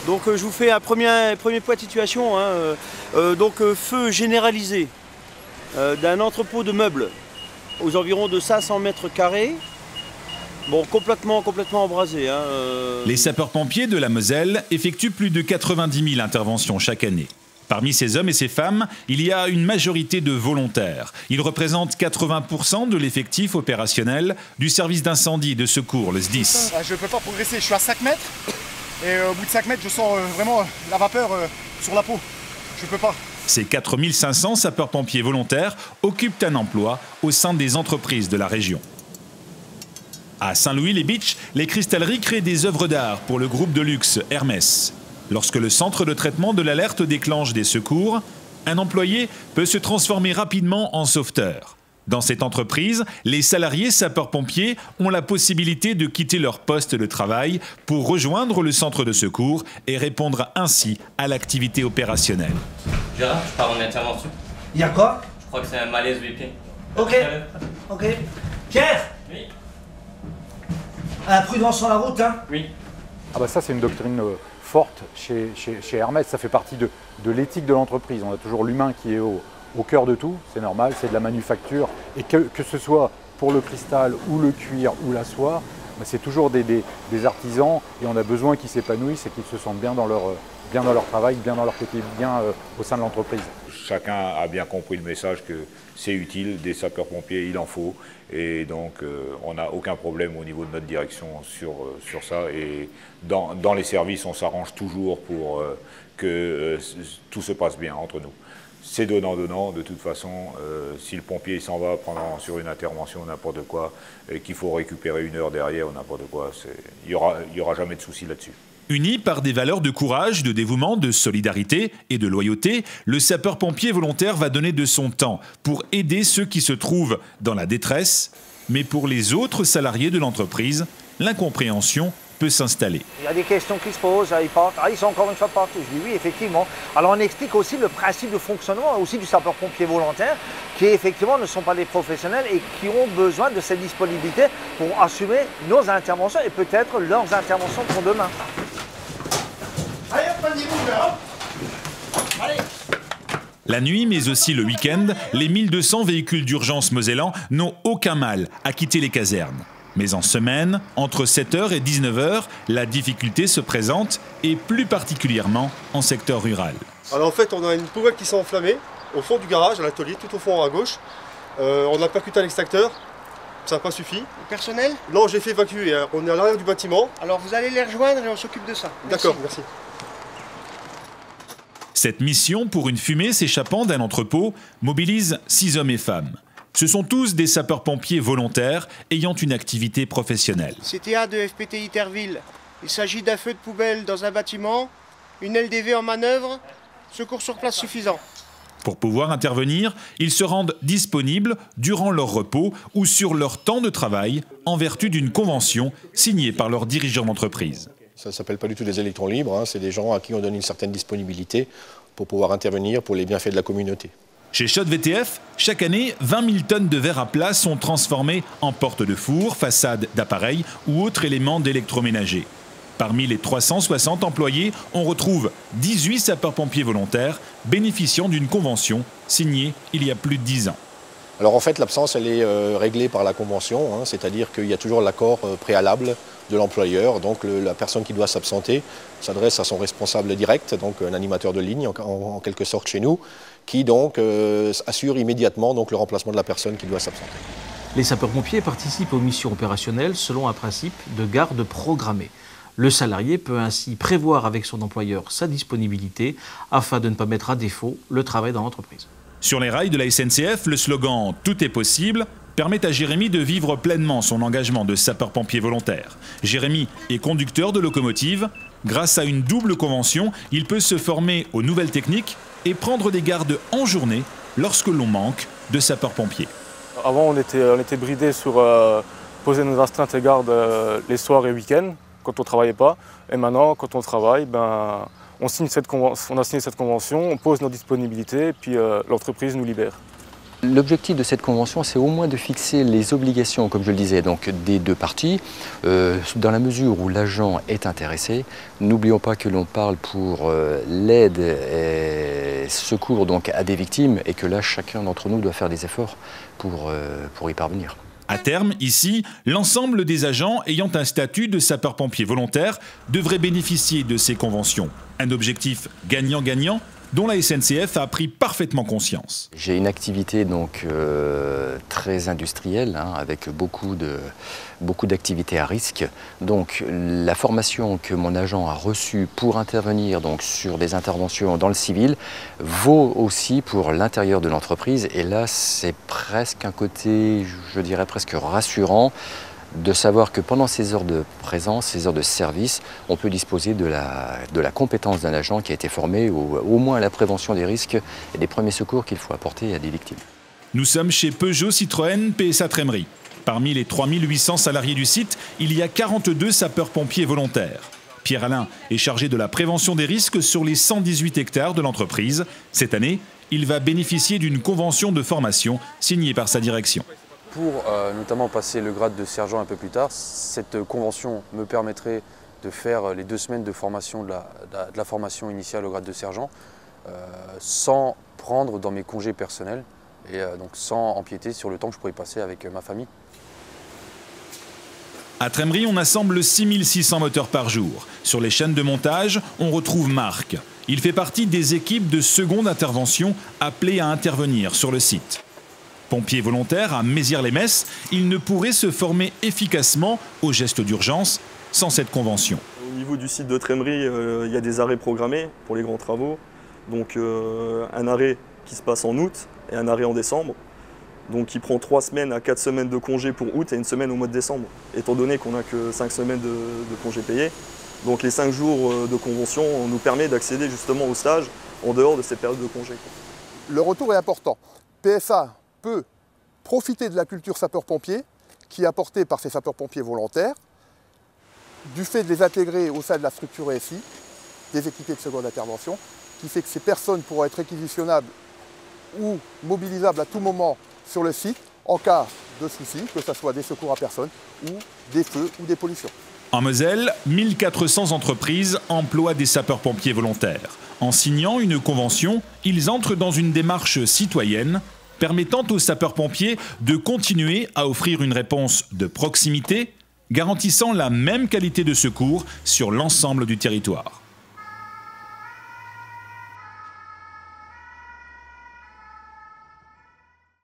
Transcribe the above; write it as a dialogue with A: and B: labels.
A: Donc je vous fais un premier point de situation. Hein, feu généralisé d'un entrepôt de meubles aux environs de 500 mètres carrés. Bon, complètement embrasé. Hein,
B: Les sapeurs-pompiers de la Moselle effectuent plus de 90 000 interventions chaque année. Parmi ces hommes et ces femmes, il y a une majorité de volontaires. Ils représentent 80% de l'effectif opérationnel du service d'incendie et de secours, le SDIS.
C: Je ne peux pas progresser, je suis à 5 mètres et au bout de 5 mètres, je sens vraiment la vapeur sur la peau. Je ne peux pas.
B: Ces 4500 sapeurs-pompiers volontaires occupent un emploi au sein des entreprises de la région. À Saint-Louis-les-Bitches, les cristalleries créent des œuvres d'art pour le groupe de luxe Hermès. Lorsque le centre de traitement de l'alerte déclenche des secours, un employé peut se transformer rapidement en sauveteur. Dans cette entreprise, les salariés sapeurs-pompiers ont la possibilité de quitter leur poste de travail pour rejoindre le centre de secours et répondre ainsi à l'activité opérationnelle.
D: Gérard, je pars en intervention.
E: Il y a quoi?
D: Je crois que c'est un malaise du pied.
E: Ok. Pierre.
D: Oui.
E: Prudence sur la route, hein?
D: Oui.
F: Ah bah ça, c'est une doctrine forte chez Hermès. Ça fait partie de l'éthique de l'entreprise. On a toujours l'humain qui est au cœur de tout. C'est normal, c'est de la manufacture. Et que ce soit pour le cristal ou le cuir ou la soie, bah c'est toujours des artisans et on a besoin qu'ils s'épanouissent et qu'ils se sentent bien dans leur travail, bien dans leur quotidien au sein de l'entreprise.
G: Chacun a bien compris le message que c'est utile, des sapeurs-pompiers, il en faut. Et donc, on n'a aucun problème au niveau de notre direction sur ça. Et dans les services, on s'arrange toujours pour que tout se passe bien entre nous. C'est donnant-donnant, de toute façon. Si le pompier s'en va sur une intervention, n'importe quoi, et qu'il faut récupérer une heure derrière ou n'importe quoi, il y aura jamais de souci là-dessus.
B: Unis par des valeurs de courage, de dévouement, de solidarité et de loyauté, le sapeur-pompier volontaire va donner de son temps pour aider ceux qui se trouvent dans la détresse. Mais pour les autres salariés de l'entreprise, l'incompréhension peut s'installer.
E: Il y a des questions qui se posent, ils partent, ils sont encore une fois partis. Je dis oui, effectivement. Alors on explique aussi le principe de fonctionnement aussi du sapeur-pompier volontaire, qui effectivement ne sont pas des professionnels et qui ont besoin de cette disponibilité pour assumer nos interventions et peut-être leurs interventions pour demain.
C: Allez, prenez-vous là. Allez.
B: La nuit, mais aussi le week-end, les 1200 véhicules d'urgence mosellans n'ont aucun mal à quitter les casernes. Mais en semaine, entre 7h et 19h, la difficulté se présente, et plus particulièrement en secteur rural.
H: Alors en fait, on a une poubelle qui s'est enflammée au fond du garage, à l'atelier, tout au fond à gauche. On a percuté un extracteur, ça n'a pas suffi.
C: Le personnel?
H: Non, j'ai fait évacuer, on est à l'arrière du bâtiment.
C: Alors vous allez les rejoindre et on s'occupe de ça.
H: D'accord, merci.
B: Cette mission pour une fumée s'échappant d'un entrepôt mobilise 6 hommes et femmes. Ce sont tous des sapeurs-pompiers volontaires ayant une activité professionnelle.
C: CTA de FPTI Terville. Il s'agit d'un feu de poubelle dans un bâtiment, une LDV en manœuvre, secours sur place suffisant.
B: Pour pouvoir intervenir, ils se rendent disponibles durant leur repos ou sur leur temps de travail en vertu d'une convention signée par leurs dirigeants d'entreprise.
I: Ça ne s'appelle pas du tout des électrons libres, hein. C'est des gens à qui on donne une certaine disponibilité pour pouvoir intervenir pour les bienfaits de la communauté.
B: Chez Schott VTF, chaque année, 20 000 tonnes de verre à plat sont transformées en portes de four, façades d'appareils ou autres éléments d'électroménager. Parmi les 360 employés, on retrouve 18 sapeurs-pompiers volontaires bénéficiant d'une convention signée il y a plus de 10 ans.
I: Alors en fait, l'absence, elle est réglée par la convention, hein, c'est-à-dire qu'il y a toujours l'accord préalable de l'employeur. Donc la personne qui doit s'absenter s'adresse à son responsable direct, donc un animateur de ligne en quelque sorte chez nous, qui donc assure immédiatement donc, le remplacement de la personne qui doit s'absenter.
J: Les sapeurs-pompiers participent aux missions opérationnelles selon un principe de garde programmée. Le salarié peut ainsi prévoir avec son employeur sa disponibilité afin de ne pas mettre à défaut le travail dans l'entreprise.
B: Sur les rails de la SNCF, le slogan « Tout est possible » permet à Jérémy de vivre pleinement son engagement de sapeur-pompier volontaire. Jérémy est conducteur de locomotive. Grâce à une double convention, il peut se former aux nouvelles techniques et prendre des gardes en journée lorsque l'on manque de sapeurs-pompiers.
K: Avant, on était bridés sur poser nos astreintes et gardes les soirs et week-ends, quand on ne travaillait pas. Et maintenant, quand on travaille, on a signé cette convention, on pose nos disponibilités et puis l'entreprise nous libère.
L: L'objectif de cette convention, c'est au moins de fixer les obligations, comme je le disais, donc des deux parties, dans la mesure où l'agent est intéressé. N'oublions pas que l'on parle pour l'aide et secours donc à des victimes et que là, chacun d'entre nous doit faire des efforts pour y parvenir.
B: À terme, ici, l'ensemble des agents ayant un statut de sapeur-pompier volontaire devraient bénéficier de ces conventions. Un objectif gagnant-gagnant dont la SNCF a pris parfaitement conscience.
L: J'ai une activité donc très industrielle, avec beaucoup d'activités à risque. Donc la formation que mon agent a reçue pour intervenir donc, sur des interventions dans le civil vaut aussi pour l'intérieur de l'entreprise. Et là, c'est presque un côté, je dirais presque rassurant, de savoir que pendant ces heures de présence, ces heures de service, on peut disposer de la compétence d'un agent qui a été formé au moins à la prévention des risques et des premiers secours qu'il faut apporter à des victimes.
B: Nous sommes chez Peugeot Citroën PSA Trémery. Parmi les 3800 salariés du site, il y a 42 sapeurs-pompiers volontaires. Pierre-Alain est chargé de la prévention des risques sur les 118 hectares de l'entreprise. Cette année, il va bénéficier d'une convention de formation signée par sa direction.
M: Pour notamment passer le grade de sergent un peu plus tard, cette convention me permettrait de faire les 2 semaines de formation de la formation initiale au grade de sergent sans prendre dans mes congés personnels et donc sans empiéter sur le temps que je pourrais passer avec ma famille.
B: À Trémery, on assemble 6600 moteurs par jour. Sur les chaînes de montage, on retrouve Marc. Il fait partie des équipes de seconde intervention appelées à intervenir sur le site. Pompier volontaire à Mézières-les-Messes, il ne pourrait se former efficacement aux gestes d'urgence sans cette convention.
N: Au niveau du site de Trémery, il y a des arrêts programmés pour les grands travaux. Donc un arrêt qui se passe en août et un arrêt en décembre. Donc il prend 3 semaines à 4 semaines de congé pour août et 1 semaine au mois de décembre. Étant donné qu'on n'a que 5 semaines de congés payés, donc les 5 jours de convention nous permet d'accéder justement au stage en dehors de ces périodes de congé.
O: Le retour est important. PSA peut profiter de la culture sapeur-pompier qui est apportée par ces sapeurs-pompiers volontaires, du fait de les intégrer au sein de la structure ESI, des équipiers de seconde intervention, qui fait que ces personnes pourront être réquisitionnables ou mobilisables à tout moment sur le site en cas de soucis, que ce soit des secours à personne ou des feux ou des pollutions.
B: En Moselle, 1400 entreprises emploient des sapeurs-pompiers volontaires. En signant une convention, ils entrent dans une démarche citoyenne permettant aux sapeurs-pompiers de continuer à offrir une réponse de proximité, garantissant la même qualité de secours sur l'ensemble du territoire.